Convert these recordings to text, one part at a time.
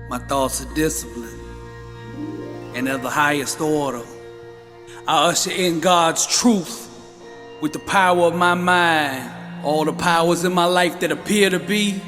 My thoughts are disciplined and of the highest order. I usher in God's truth with the power of my mind. All the powers in my life that appear to be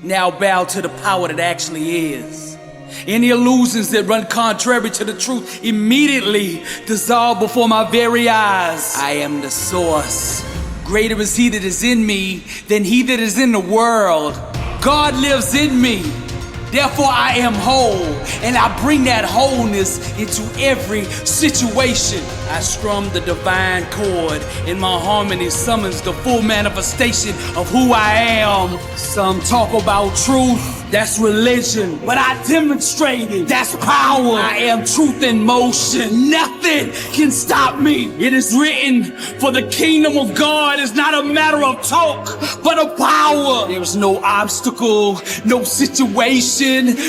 now bow to the power that actually is. Any illusions that run contrary to the truth immediately dissolve before my very eyes. I am the source. Greater is he that is in me than he that is in the world. God lives in me. Therefore I am whole, and I bring that wholeness into every situation. I strum the divine chord, and my harmony summons the full manifestation of who I am. Some talk about truth, that's religion, but I demonstrate it, that's power. I am truth in motion, nothing can stop me. It is written, for the kingdom of God is not a matter of talk, but of power. There is no obstacle, no situation,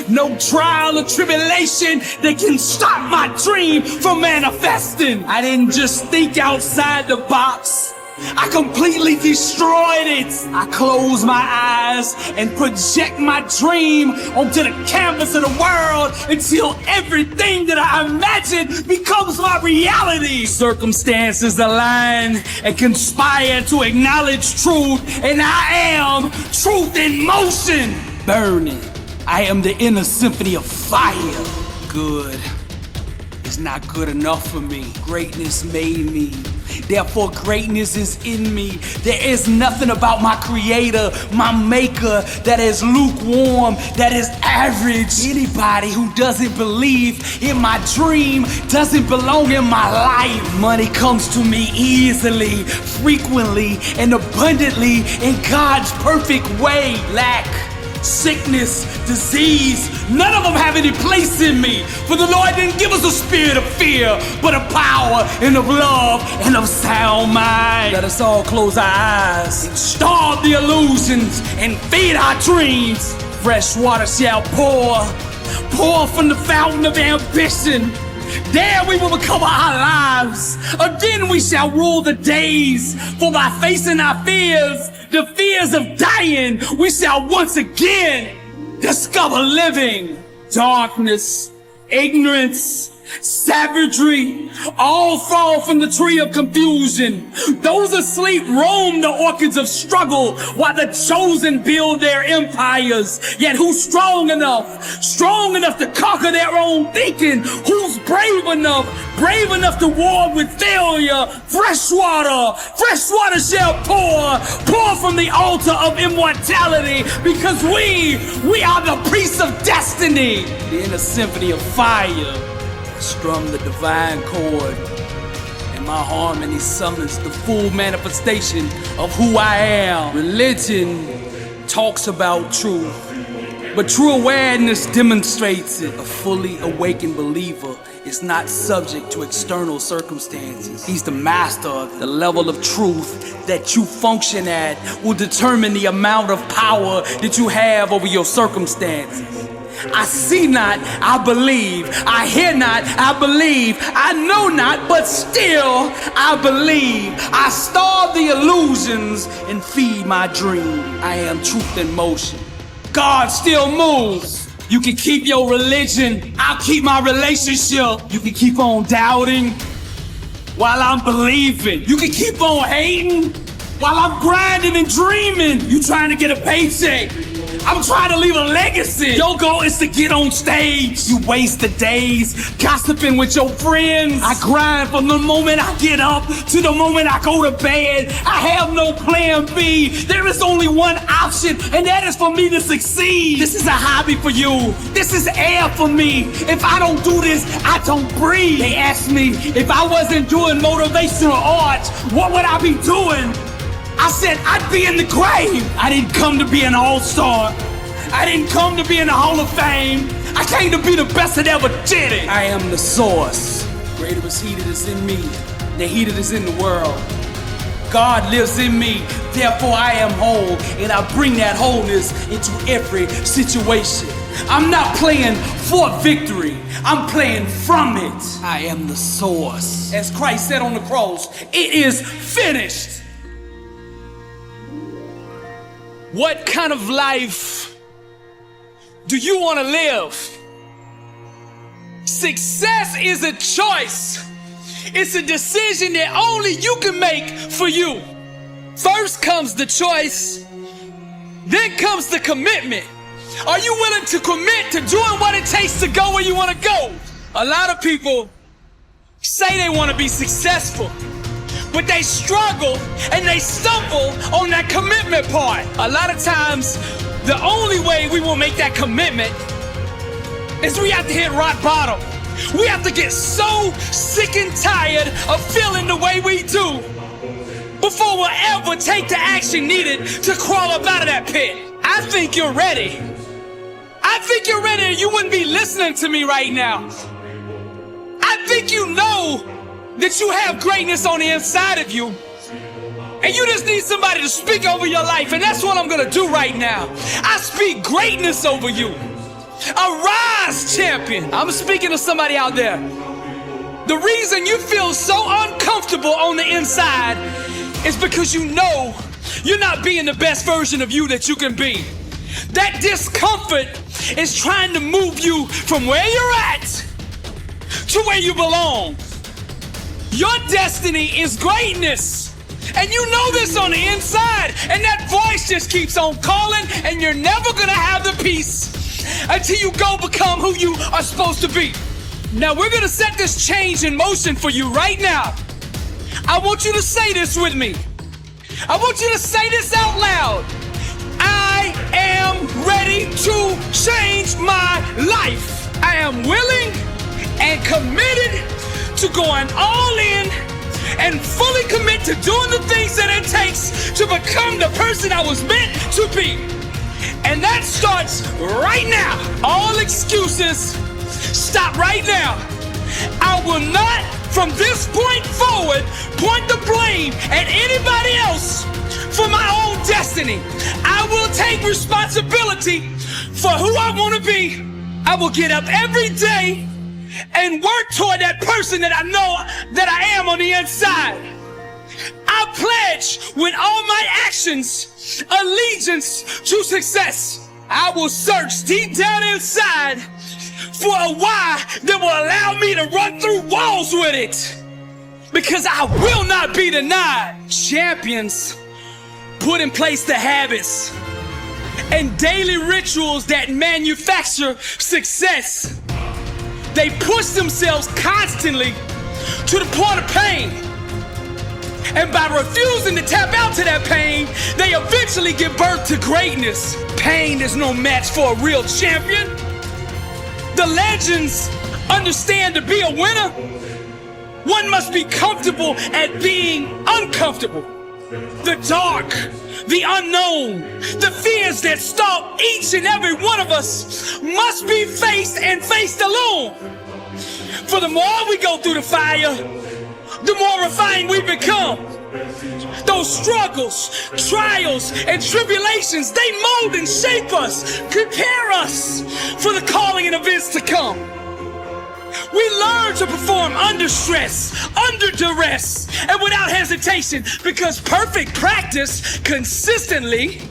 no trial or tribulation that can stop my dream from manifesting. I didn't just think outside the box, I completely destroyed it. I close my eyes and project my dream onto the canvas of the world until everything that I imagine becomes my reality. Circumstances align and conspire to acknowledge truth, and I am truth in motion. Burning. I am the inner symphony of fire. Good is not good enough for me. Greatness made me. Therefore, greatness is in me. There is nothing about my creator, my maker, that is lukewarm, that is average. Anybody who doesn't believe in my dream doesn't belong in my life. Money comes to me easily, frequently, and abundantly in God's perfect way. Lack, sickness, disease, none of them have any place in me. For the Lord didn't give us a spirit of fear, but of power and of love and of sound mind. Let us all close our eyes and starve the illusions and feed our dreams. Fresh water shall pour from the fountain of ambition. There we will recover our lives. Again we shall rule the days. For by facing our fears, the fears of dying, we shall once again discover living. Darkness, ignorance, savagery, all fall from the tree of confusion. Those asleep roam the orchards of struggle, while the chosen build their empires. Yet who's strong enough to conquer their own thinking? Who's brave enough to war with failure? Fresh water shall pour from the altar of immortality, because we are the priests of destiny. In a symphony of fire, strum the divine chord, and my harmony summons the full manifestation of who I am. Religion talks about truth, but true awareness demonstrates it. A fully awakened believer is not subject to external circumstances. He's the master of the level of truth that you function at will determine the amount of power that you have over your circumstances. I see not, I believe. I hear not, I believe. I know not, but still I believe. I starve the illusions and feed my dream. I am truth in motion. God still moves. You can keep your religion, I'll keep my relationship. You can keep on doubting while I'm believing. You can keep on hating while I'm grinding and dreaming. You trying to get a paycheck, I'm trying to leave a legacy. Your goal is to get on stage. You waste the days gossiping with your friends. I grind from the moment I get up to the moment I go to bed. I have no plan B. There is only one option, and that is for me to succeed. This is a hobby for you. This is air for me. If I don't do this, I don't breathe. They asked me if I wasn't doing motivational art, what would I be doing? I said I'd be in the grave. I didn't come to be an all-star. I didn't come to be in the Hall of Fame. I came to be the best that ever did it. I am the source. Greater is he that is in me than he that is in the world. God lives in me, therefore I am whole, and I bring that wholeness into every situation. I'm not playing for victory, I'm playing from it. I am the source. As Christ said on the cross, it is finished. What kind of life Do you want to live? Success is a choice. It's a decision that only you can make for you. First comes the choice, then comes the commitment. Are you willing to commit to doing what it takes to go where you want to go? A lot of people say they want to be successful, but they struggle and they stumble on that commitment part. A lot of times, the only way we will make that commitment is we have to hit rock bottom. We have to get so sick and tired of feeling the way we do before we'll ever take the action needed to crawl up out of that pit. I think you're ready. I think you're ready, or you wouldn't be listening to me right now. I think you know that you have greatness on the inside of you, and you just need somebody to speak over your life, and that's what I'm gonna do right now. I speak greatness over you. Arise, champion. I'm speaking to somebody out there. The reason you feel so uncomfortable on the inside is because you know you're not being the best version of you that you can be. That discomfort is trying to move you from where you're at to where you belong. Your destiny is greatness, and you know this on the inside, and that voice just keeps on calling, and you're never gonna have the peace until you go become who you are supposed to be. Now we're gonna set this change in motion for you right now. I want you to say this with me. I want you to say this out loud. I am ready to change my life. I am willing and committed to going all in and fully commit to doing the things that it takes to become the person I was meant to be. And that starts right now. All excuses, stop right now. I will not, from this point forward, point the blame at anybody else for my own destiny. I will take responsibility for who I want to be. I will get up every day and work toward that person that I know that I am on the inside. I pledge with all my actions allegiance to success. I will search deep down inside for a why that will allow me to run through walls with it, because I will not be denied. Champions put in place the habits and daily rituals that manufacture success. They push themselves constantly to the point of pain. And by refusing to tap out to that pain, they eventually give birth to greatness. Pain is no match for a real champion. The legends understand to be a winner, one must be comfortable at being uncomfortable. The dark, the unknown, the fears that stalk each and every one of us must be faced and faced alone. For the more we go through the fire, the more refined we become. Those struggles, trials, and tribulations, they mold and shape us, prepare us for the calling and events to come. We learn to perform under stress, under duress, and without hesitation, because perfect practice consistently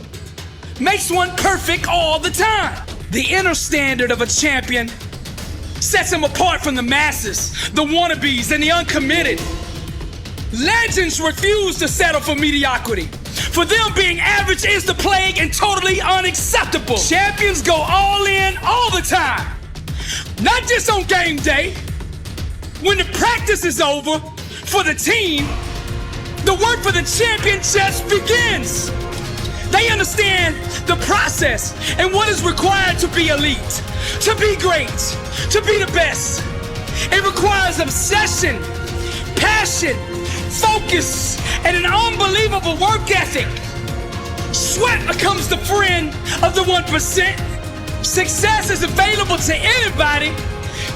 makes one perfect all the time. The inner standard of a champion sets him apart from the masses, the wannabes, and the uncommitted. Legends refuse to settle for mediocrity. For them, being average is the plague and totally unacceptable. Champions go all in all the time. Not just on game day. When the practice is over for the team, the work for the champion just begins. They understand the process and what is required to be elite, to be great, to be the best. It requires obsession, passion, focus, and an unbelievable work ethic. Sweat becomes the friend of the 1%. Success is available to anybody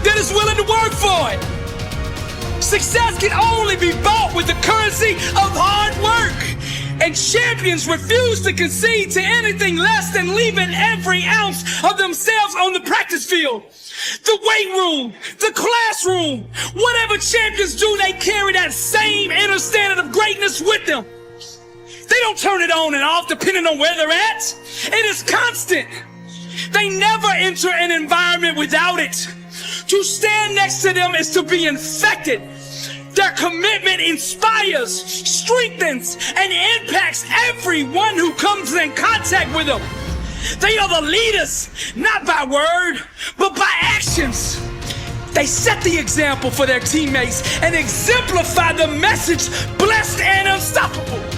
that is willing to work for it. Success can only be bought with the currency of hard work. And champions refuse to concede to anything less than leaving every ounce of themselves on the practice field. The weight room, the classroom, whatever champions do, they carry that same inner standard of greatness with them. They don't turn it on and off depending on where they're at. It is constant. They never enter an environment without it. To stand next to them is to be infected. Their commitment inspires, strengthens, and impacts everyone who comes in contact with them. They are the leaders, not by word, but by actions. They set the example for their teammates and exemplify the message, blessed and unstoppable.